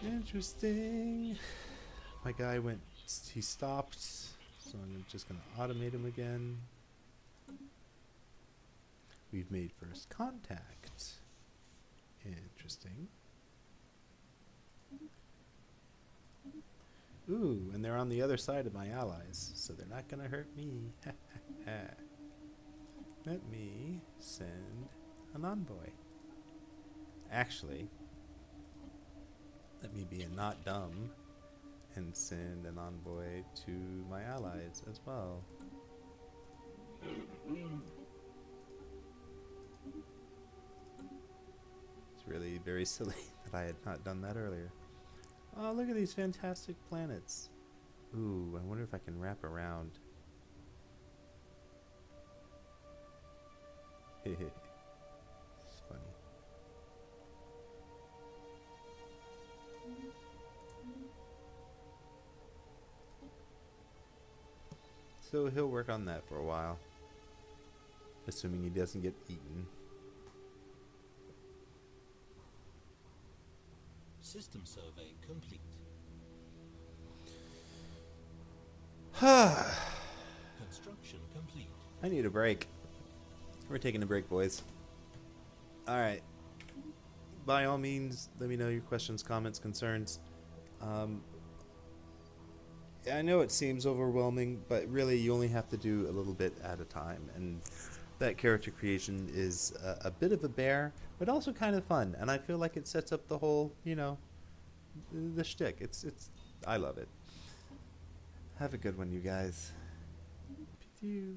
interesting. My guy went, he stopped, so I'm just going to automate him again. We've made first contact. Interesting. Ooh, and they're on the other side of my allies, so they're not gonna hurt me. Let me send an envoy. Actually, let me be a not dumb and send an envoy to my allies as well. It's really very silly that I had not done that earlier. Oh, look at these fantastic planets. Ooh, I wonder if I can wrap around. It's funny. So he'll work on that for a while. Assuming he doesn't get eaten. System survey complete. Construction complete. I need a break. We're taking a break, boys. Alright. By all means, let me know your questions, comments, concerns. I know it seems overwhelming, but really you only have to do a little bit at a time. And that character creation is a bit of a bear, but also kind of fun. And I feel like it sets up the whole, you know, the shtick. I love it. Have a good one, you guys. Pew.